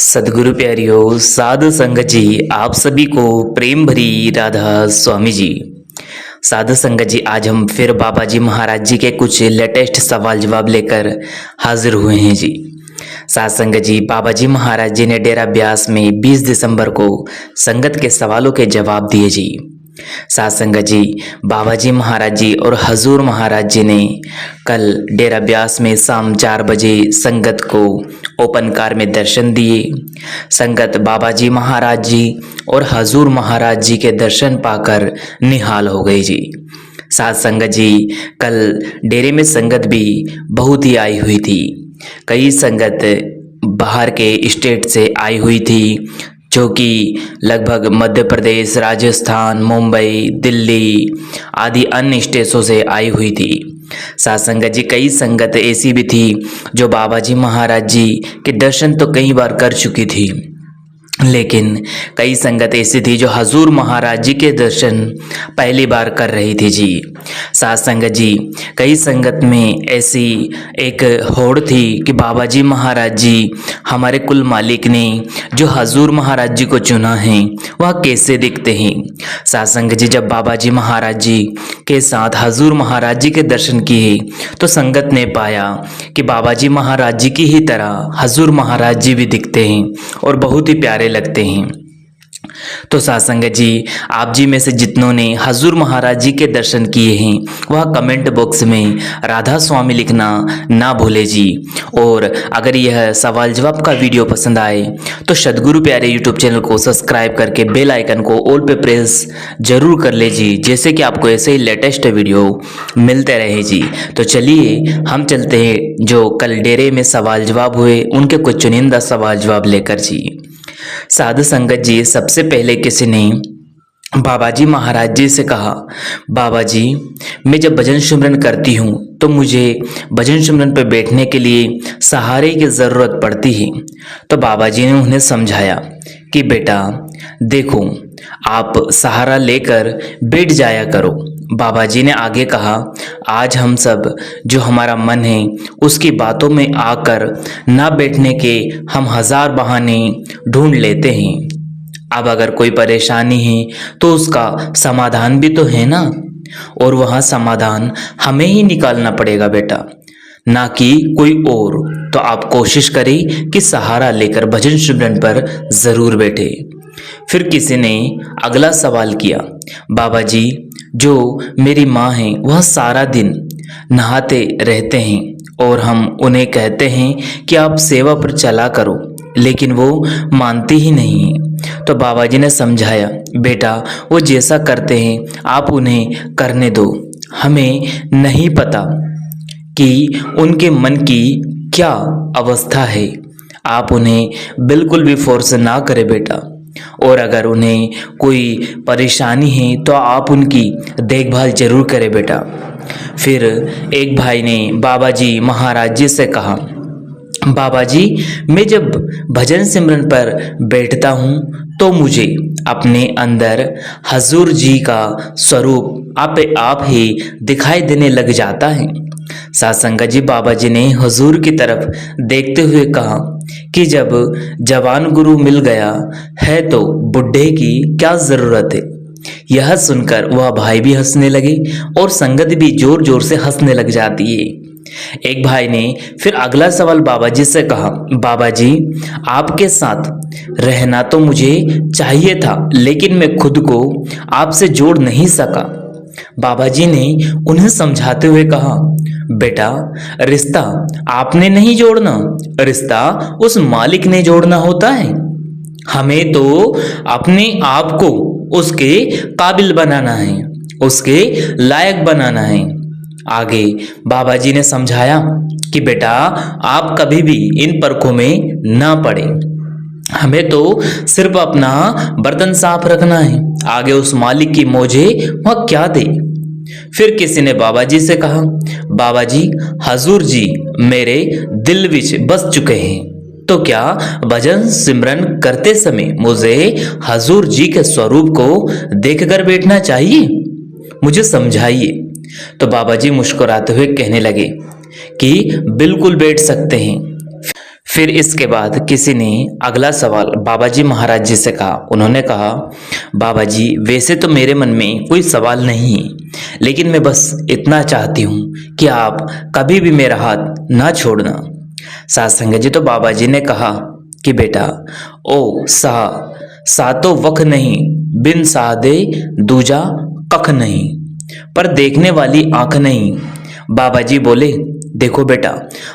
सदगुरु प्यारियों साधु संगत जी आप सभी को प्रेम भरी राधा स्वामी जी। साधु संगत जी आज हम फिर बाबा जी महाराज जी के कुछ लेटेस्ट सवाल जवाब लेकर हाजिर हुए हैं जी। साध संगत जी बाबा जी महाराज जी ने डेरा ब्यास में 20 दिसंबर को संगत के सवालों के जवाब दिए जी। साध संगत जी बाबा जी महाराज जी और हजूर महाराज जी ने कल डेरा ब्यास में शाम 4 बजे संगत को ओपन कार में दर्शन दिए। संगत बाबा जी महाराज जी और हजूर महाराज जी के दर्शन पाकर निहाल हो गई जी। साध संगत जी कल डेरे में संगत भी बहुत ही आई हुई थी। कई संगत बाहर के स्टेट से आई हुई थी, जो कि लगभग मध्य प्रदेश, राजस्थान, मुंबई, दिल्ली आदि अन्य स्टेटों से आई हुई थी। साध संगत जी कई संगत ऐसी भी थी जो बाबा जी महाराज जी के दर्शन तो कई बार कर चुकी थी, लेकिन कई संगत ऐसी थी जो हजूर महाराज जी के दर्शन पहली बार कर रही थी जी। साध संगत जी कई संगत में ऐसी एक होड़ थी कि बाबा जी महाराज जी हमारे कुल मालिक ने जो हजूर महाराज जी को चुना है वह कैसे दिखते हैं। साध संगत जी जब बाबा जी महाराज जी के साथ हजूर महाराज जी के दर्शन किए तो संगत ने पाया कि बाबा जी महाराज जी की ही तरह हजूर महाराज जी भी दिखते हैं और बहुत ही प्यारे लगते हैं। तो साध संगत जी आप जी में से जितनों ने हजूर महाराज जी के दर्शन किए हैं वह कमेंट बॉक्स में राधा स्वामी लिखना ना भूले जी। और अगर यह सवाल जवाब का वीडियो पसंद आए तो सदगुरु प्यारे यूट्यूब चैनल को सब्सक्राइब करके बेल आइकन को ऑल पे प्रेस जरूर कर ले जी, जैसे कि आपको ऐसे ही लेटेस्ट वीडियो मिलते रहे जी। तो चलिए हम चलते हैं जो कल डेरे में सवाल जवाब हुए उनके कुछ चुनिंदा सवाल जवाब लेकर जी। साधु संगत जी सबसे पहले किसी ने बाबा जी महाराज जी से कहा, बाबा जी मैं जब भजन सिमरन करती हूँ तो मुझे भजन सिमरन पर बैठने के लिए सहारे की ज़रूरत पड़ती है। तो बाबा जी ने उन्हें समझाया कि बेटा देखो आप सहारा लेकर बैठ जाया करो। बाबा जी ने आगे कहा, आज हम सब जो हमारा मन है उसकी बातों में आकर ना बैठने के हम हजार बहाने ढूंढ लेते हैं। अब अगर कोई परेशानी है तो उसका समाधान भी तो है ना, और वह समाधान हमें ही निकालना पड़ेगा बेटा, ना कि कोई और। तो आप कोशिश करें कि सहारा लेकर भजन सिमरन पर जरूर बैठे। फिर किसी ने अगला सवाल किया, बाबा जी जो मेरी माँ है वह सारा दिन नहाते रहते हैं और हम उन्हें कहते हैं कि आप सेवा पर चला करो, लेकिन वो मानती ही नहीं है। तो बाबा जी ने समझाया, बेटा वो जैसा करते हैं आप उन्हें करने दो, हमें नहीं पता कि उनके मन की क्या अवस्था है। आप उन्हें बिल्कुल भी फोर्स ना करें बेटा, और अगर उन्हें कोई परेशानी है तो आप उनकी देखभाल जरूर करें बेटा। फिर एक भाई ने बाबा जी महाराज जी से कहा, बाबा जी मैं जब भजन सिमरन पर बैठता हूँ तो मुझे अपने अंदर हजूर जी का स्वरूप आप ही दिखाई देने लग जाता है। साध संगत जी बाबा जी ने हुजूर की तरफ देखते हुए कहा कि जब जवान गुरु मिल गया है तो बुढ़े की क्या जरूरत है। यह सुनकर वह भाई भी हंसने लगे और संगत भी जोर जोर से हंसने लग जाती है। एक भाई ने फिर अगला सवाल बाबा जी से कहा, बाबा जी आपके साथ रहना तो मुझे चाहिए था, लेकिन मैं खुद को आपसे जोड़ नहीं सका। बाबा जी ने उन्हें समझाते हुए कहा, बेटा रिश्ता आपने नहीं जोड़ना, रिश्ता उस मालिक ने जोड़ना होता है। हमें तो अपने आप को उसके काबिल बनाना है, उसके लायक बनाना है। आगे बाबा जी ने समझाया कि बेटा आप कभी भी इन परखों में ना पड़े, हमें तो सिर्फ अपना बर्तन साफ रखना है, आगे उस मालिक की मौजे वह क्या दे। फिर किसी ने बाबा जी से कहा, बाबा जी हजूर जी मेरे दिल विच बस चुके हैं, तो क्या भजन सिमरन करते समय मुझे हजूर जी के स्वरूप को देखकर बैठना चाहिए, मुझे समझाइए। तो बाबा जी मुस्कुराते हुए कहने लगे कि बिल्कुल बैठ सकते हैं। फिर इसके बाद किसी ने अगला सवाल बाबा जी महाराज जी से कहा। उन्होंने कहा, बाबा जी वैसे तो मेरे मन में कोई सवाल नहीं है, लेकिन मैं बस इतना चाहती हूँ कि आप कभी भी मेरा हाथ ना छोड़ना। साध संगत जी, तो बाबा जी ने कहा कि बेटा ओ सा तो वख नहीं, बिन साधे दूजा कख नहीं, पर देखने वाली आंख नहीं। बाबा जी बोले, देखो बेटा,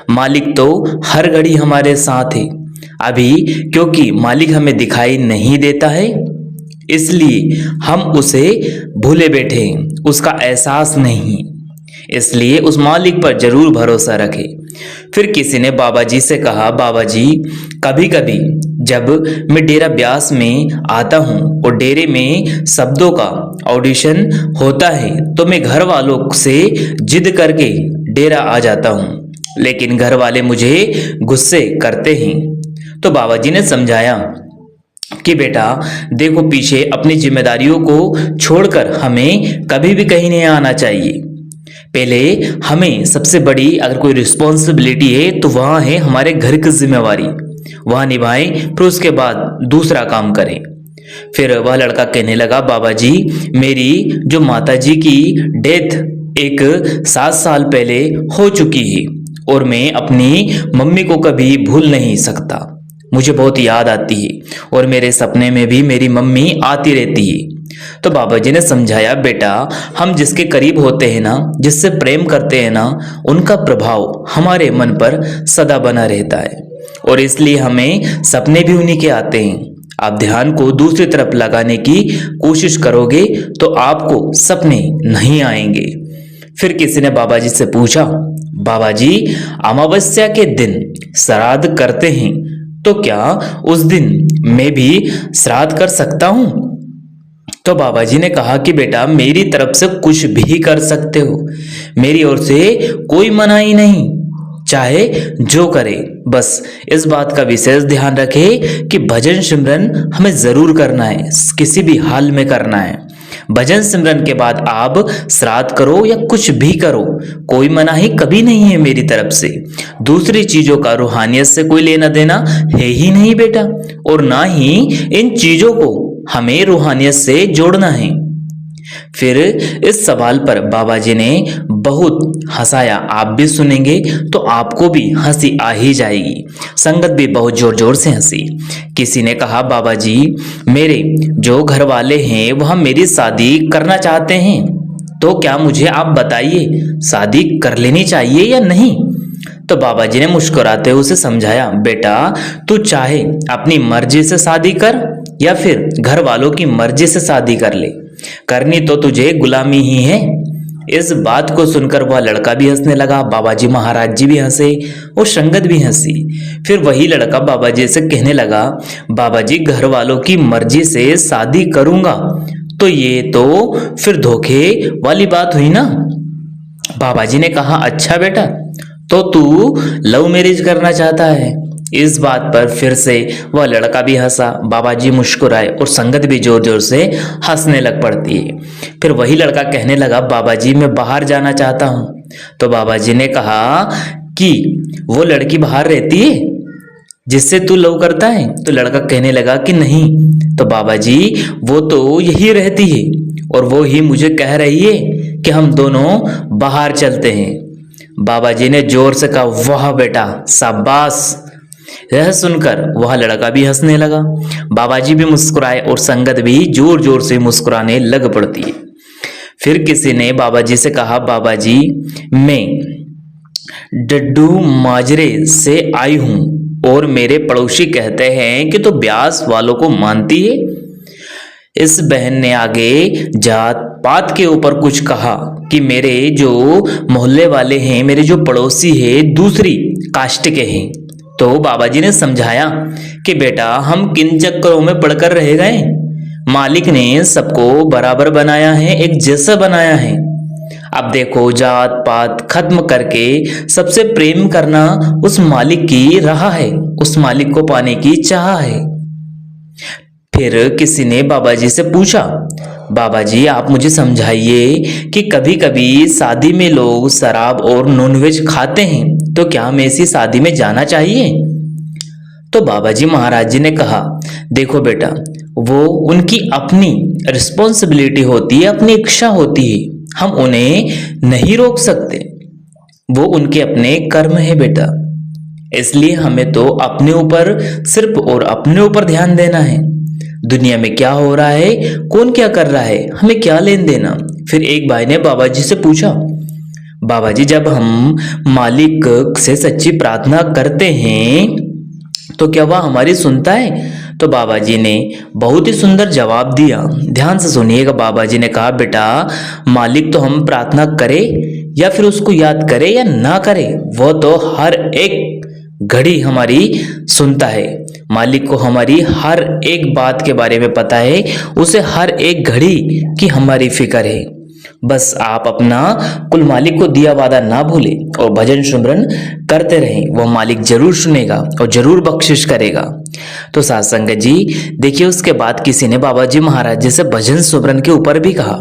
मालिक तो हर घड़ी हमारे साथ है। अभी क्योंकि मालिक हमें दिखाई नहीं देता है, इसलिए हम उसे भूले बैठे हैं, उसका एहसास नहीं, इसलिए उस मालिक पर जरूर भरोसा रखें। फिर किसी ने बाबा जी से कहा, बाबा जी कभी कभी जब मैं डेरा ब्यास में आता हूँ और डेरे में शब्दों का ऑडिशन होता है तो मैं घर वालों से जिद करके डेरा आ जाता हूँ, लेकिन घर वाले मुझे गुस्से करते हैं। तो बाबा जी ने समझाया कि बेटा देखो, पीछे अपनी जिम्मेदारियों को छोड़कर हमें कभी भी कहीं नहीं आना चाहिए। पहले हमें सबसे बड़ी अगर कोई रिस्पॉन्सिबिलिटी है तो वहाँ है हमारे घर की जिम्मेवारी, वहाँ निभाएं, फिर उसके बाद दूसरा काम करें। फिर वह लड़का कहने लगा, बाबा जी मेरी जो माता जी की डेथ एक 7 साल पहले हो चुकी है और मैं अपनी मम्मी को कभी भूल नहीं सकता। मुझे बहुत याद आती है और मेरे सपने में भी मेरी मम्मी आती रहती है। तो बाबा जी ने समझाया, बेटा हम जिसके करीब होते हैं ना, जिससे प्रेम करते हैं ना, उनका प्रभाव हमारे मन पर सदा बना रहता है और इसलिए हमें सपने भी उन्हीं के आते हैं। आप ध्यान को दूसरी तरफ लगाने की कोशिश करोगे तो आपको सपने नहीं आएंगे। फिर किसी ने बाबा जी से पूछा, बाबा जी अमावस्या के दिन श्राद्ध करते हैं तो क्या उस दिन मैं भी श्राद्ध कर सकता हूं? तो बाबा जी ने कहा कि बेटा मेरी तरफ से कुछ भी कर सकते हो, मेरी ओर से कोई मनाही नहीं, चाहे जो करे, बस इस बात का विशेष ध्यान रखे कि भजन सिमरन हमें जरूर करना है, किसी भी हाल में करना है। भजन सिमरन के बाद आप श्राद्ध करो या कुछ भी करो, कोई मनाही कभी नहीं है मेरी तरफ से। दूसरी चीजों का रूहानियत से कोई लेना देना है ही नहीं बेटा, और ना ही इन चीजों को हमें रूहानियत से जोड़ना है। फिर इस सवाल पर बाबा जी ने बहुत हंसाया। आप भी सुनेंगे तो आपको भी हंसी आ ही जाएगी। संगत भी बहुत जोर जोर से हंसी। किसी ने कहा, बाबा जी मेरे जो घर वाले हैं वह मेरी शादी करना चाहते हैं, तो क्या मुझे आप बताइए शादी कर लेनी चाहिए या नहीं? तो बाबा जी ने मुस्कुराते हुए उसे समझाया, बेटा तू चाहे अपनी मर्जी से शादी कर या फिर घर वालों की मर्जी से शादी कर ले, करनी तो तुझे गुलामी ही है। इस बात को सुनकर वह लड़का भी हंसने लगा, बाबा जी महाराज जी भी हंसे और संगत भी हंसी। फिर वही लड़का बाबा जी से कहने लगा, बाबा जी घर वालों की मर्जी से शादी करूंगा तो ये तो फिर धोखे वाली बात हुई ना। बाबा जी ने कहा, अच्छा बेटा तो तू लव मैरिज करना चाहता है? इस बात पर फिर से वह लड़का भी हंसा, बाबा जी मुस्कुराए और संगत भी जोर जोर से हंसने लग पड़ती है। फिर वही लड़का कहने लगा, बाबा जी मैं बाहर जाना चाहता हूँ। तो बाबा जी ने कहा कि वो लड़की बाहर रहती है जिससे तू लव करता है? तो लड़का कहने लगा कि नहीं। तो बाबा जी वो तो यही रहती है और वो ही मुझे कह रही है कि हम दोनों बाहर चलते हैं। बाबा जी ने जोर से कहा, वाह बेटा शाबाश। यह सुनकर वह लड़का भी हंसने लगा, बाबा जी भी मुस्कुराए और संगत भी जोर जोर से मुस्कुराने लग पड़ती है। फिर किसी ने बाबा जी से कहा, बाबा जी मैं डड्डू माजरे से आई हूं और मेरे पड़ोसी कहते हैं कि तो ब्यास वालों को मानती है। इस बहन ने आगे जात पात के ऊपर कुछ कहा कि मेरे जो मोहल्ले वाले हैं, मेरे जो पड़ोसी है दूसरी कास्ट के हैं। तो बाबा जी ने समझाया कि बेटा हम किन चक्करों में पड़कर रह गए, मालिक ने सबको बराबर बनाया है, एक जैसा बनाया है। अब देखो जात पात खत्म करके सबसे प्रेम करना उस मालिक की राह है, उस मालिक को पाने की चाह है। फिर किसी ने बाबा जी से पूछा, बाबा जी आप मुझे समझाइए कि कभी कभी शादी में लोग शराब और नॉनवेज खाते हैं, तो क्या हमें ऐसी शादी में जाना चाहिए? तो बाबा जी महाराज जी ने कहा, देखो बेटा, वो उनकी अपनी रिस्पॉन्सिबिलिटी होती है, अपनी इच्छा होती है, हम उन्हें नहीं रोक सकते, वो उनके अपने कर्म है बेटा। इसलिए हमें तो अपने ऊपर सिर्फ और अपने ऊपर ध्यान देना है। दुनिया में क्या हो रहा है, कौन क्या कर रहा है, हमें क्या लेन देना। फिर एक भाई ने बाबा जी से पूछा, बाबा जी, जब हम मालिक से सच्ची प्रार्थना करते हैं तो क्या वह हमारी सुनता है? तो बाबा जी ने बहुत ही सुंदर जवाब दिया। ध्यान से सुनिएगा। बाबा जी ने कहा, बेटा, मालिक तो हम प्रार्थना करें या फिर उसको याद करें या ना करें, वो तो हर एक घड़ी हमारी सुनता है। मालिक को हमारी हर एक बात के बारे में पता है, उसे हर एक घड़ी की हमारी फिक्र है। बस आप अपना कुल मालिक को दिया वादा ना भूलें और भजन सुमरन करते रहें, वो मालिक जरूर सुनेगा और जरूर बख्शिश करेगा। तो साथ संगत जी, देखिए, उसके बाद किसी ने बाबा जी महाराज जी से भजन सुमरन के ऊपर भी कहा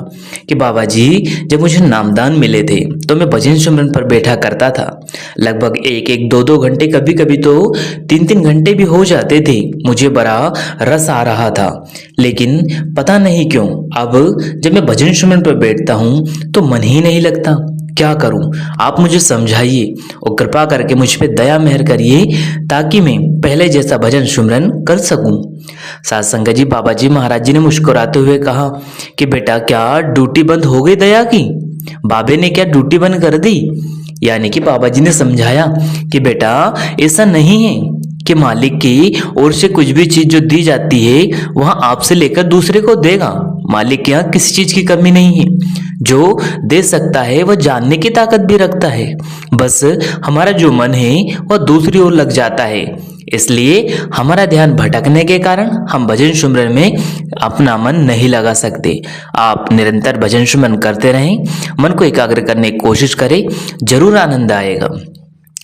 कि बाबा जी, जब मुझे नामदान मिले थे तो मैं भजन सुमरन पर बैठा करता था। लगभग एक एक दो दो घंटे, कभी कभी तो 3-3 घंटे भी हो जाते थे। मुझे बड़ा रस आ रहा था, लेकिन पता नहीं क्यों अब जब मैं भजन सुमरन पर बैठता हूँ तो मन ही नहीं लगता। क्या करूं, आप मुझे समझाइए और कृपा करके मुझ पे दया मेहर करिए ताकि मैं पहले जैसा भजन सुमरन कर सकूं। साथ संगत जी, बाबा जी महाराज जी ने मुस्कुराते हुए कहा कि बेटा, क्या ड्यूटी बंद हो गई दया की? बाबे ने क्या ड्यूटी बंद कर दी? यानी कि बाबा जी ने समझाया कि बेटा, ऐसा नहीं है कि मालिक की ओर से कुछ भी चीज जो दी जाती है वहां आपसे लेकर दूसरे को देगा। मालिक के यहाँ किसी चीज की कमी नहीं है, जो दे सकता है वह जानने की ताकत भी रखता है। बस हमारा जो मन है वह दूसरी ओर लग जाता है, इसलिए हमारा ध्यान भटकने के कारण हम भजन सुमरन में अपना मन नहीं लगा सकते। आप निरंतर भजन सुमरन करते रहें, मन को एकाग्र करने की कोशिश करें, जरूर आनंद आएगा।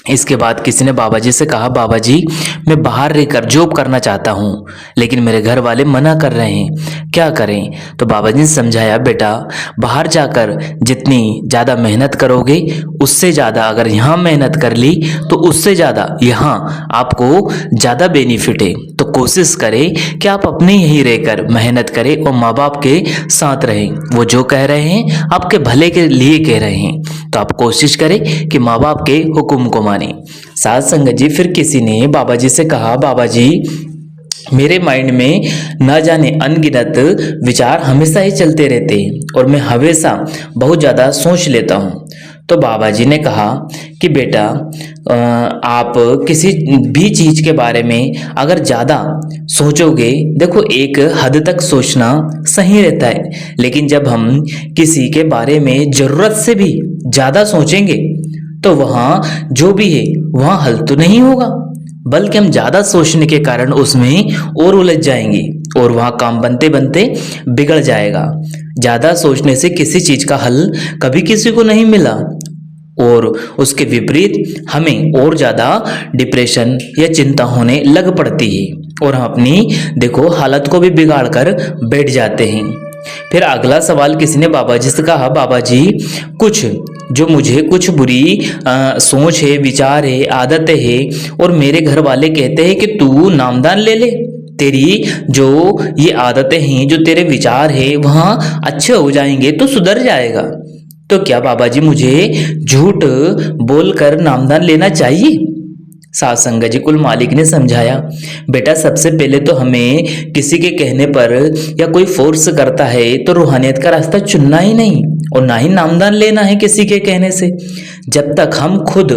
इसके बाद किसी ने बाबा जी से कहा, बाबा जी, मैं बाहर रहकर जॉब करना चाहता हूँ, लेकिन मेरे घर वाले मना कर रहे हैं, क्या करें? तो बाबा जी ने समझाया, बेटा, बाहर जाकर जितनी ज़्यादा मेहनत करोगे उससे ज़्यादा, अगर यहाँ मेहनत कर ली तो उससे ज़्यादा यहाँ आपको ज़्यादा बेनिफिट है। तो कोशिश करें कि आप अपने यहीं रहकर मेहनत करें और माँ बाप के साथ रहें। वो जो कह रहे हैं आपके भले के लिए कह रहे हैं, तो आप कोशिश करें कि माँ बाप के हुक्म को माने। साथ संगत जी, फिर किसी ने बाबा जी से कहा, बाबा जी, मेरे माइंड में न जाने अनगिनत विचार हमेशा ही चलते रहते हैं और मैं हमेशा बहुत ज़्यादा सोच लेता हूँ। तो बाबा जी ने कहा कि बेटा, आप किसी भी चीज़ के बारे में अगर ज़्यादा सोचोगे, देखो, एक हद तक सोचना सही रहता है, लेकिन जब हम किसी के बारे में ज़रूरत से भी ज़्यादा सोचेंगे तो वहाँ जो भी है वहाँ हल तो नहीं होगा, बल्कि हम ज़्यादा सोचने के कारण उसमें और उलझ जाएंगे और वहाँ काम बनते बनते बिगड़ जाएगा। ज़्यादा सोचने से किसी चीज़ का हल कभी किसी को नहीं मिला और उसके विपरीत हमें और ज़्यादा डिप्रेशन या चिंता होने लग पड़ती है और हम अपनी, देखो, हालत को भी बिगाड़ कर बैठ जाते हैं। फिर अगला सवाल किसी ने बाबा जी से कहा, बाबा जी, कुछ जो मुझे कुछ बुरी सोच है, विचार है, आदतें है और मेरे घर वाले कहते हैं कि तू नामदान ले ले, तेरी जो ये आदतें हैं, जो तेरे विचार है वहाँ अच्छे हो जाएंगे, तो सुधर जाएगा। तो क्या बाबा जी मुझे झूठ बोलकर नामदान लेना चाहिए? साथ संगत जी, कुल मालिक ने समझाया, बेटा, सबसे पहले तो हमें किसी के कहने पर या कोई फोर्स करता है तो रूहानियत का रास्ता चुनना ही नहीं और ना ही नामदान लेना है किसी के कहने से। जब तक हम खुद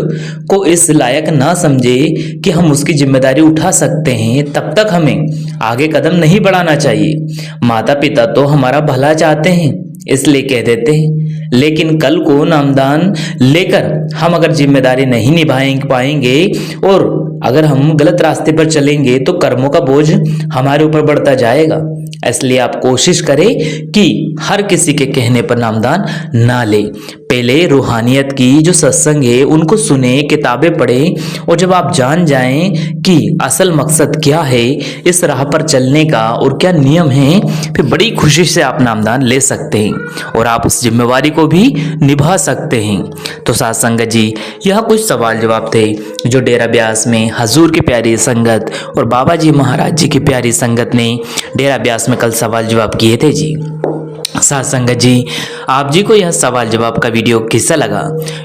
को इस लायक ना समझे कि हम उसकी जिम्मेदारी उठा सकते हैं, तब तक हमें आगे कदम नहीं बढ़ाना चाहिए। माता पिता तो हमारा भला चाहते हैं, इसलिए कह देते हैं, लेकिन कल को नामदान लेकर हम अगर जिम्मेदारी नहीं निभा पाएंगे और अगर हम गलत रास्ते पर चलेंगे तो कर्मों का बोझ हमारे ऊपर बढ़ता जाएगा। इसलिए आप कोशिश करें कि हर किसी के कहने पर नामदान ना ले। पहले रूहानियत की जो सत्संग है उनको सुने, किताबें पढ़ें, और जब आप जान जाएं कि असल मकसद क्या है इस राह पर चलने का और क्या नियम है, फिर बड़ी खुशी से आप नामदान ले सकते हैं और आप उस जिम्मेवारी को भी निभा सकते हैं। तो साथ संगत जी, यह कुछ सवाल जवाब थे जो डेरा ब्यास में हजूर की प्यारी संगत और बाबा जी महाराज जी की प्यारी संगत ने डेरा ब्यास में कल सवाल जवाब किए थे जी। साथ संगत जी, आप जी को यह सवाल जवाब का वीडियो कैसा लगा?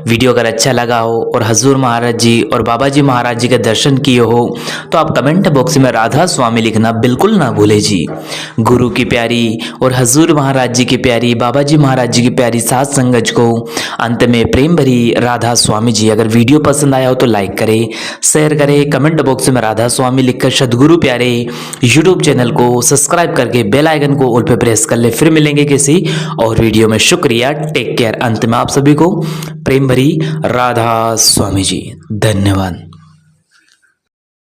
वीडियो अगर अच्छा लगा हो और हजूर महाराज जी और बाबा जी महाराज जी के दर्शन किए हो तो आप कमेंट बॉक्स में राधा स्वामी लिखना बिल्कुल ना भूले जी। गुरु की प्यारी और हजूर महाराज जी की प्यारी, बाबा जी महाराज जी की प्यारी साथ संगत को अंत में प्रेम भरी राधा स्वामी जी। अगर वीडियो पसंद आया हो तो लाइक करें, शेयर करें, कमेंट बॉक्स में राधा स्वामी लिखकर सदगुरु प्यारे यूट्यूब चैनल को सब्सक्राइब करके बेल आइकन को ऑल पे प्रेस कर ले। फिर मिलेंगे किसी और वीडियो में। शुक्रिया, टेक केयर। अंत में आप सभी को प्रेम भरी राधा स्वामी जी। धन्यवाद।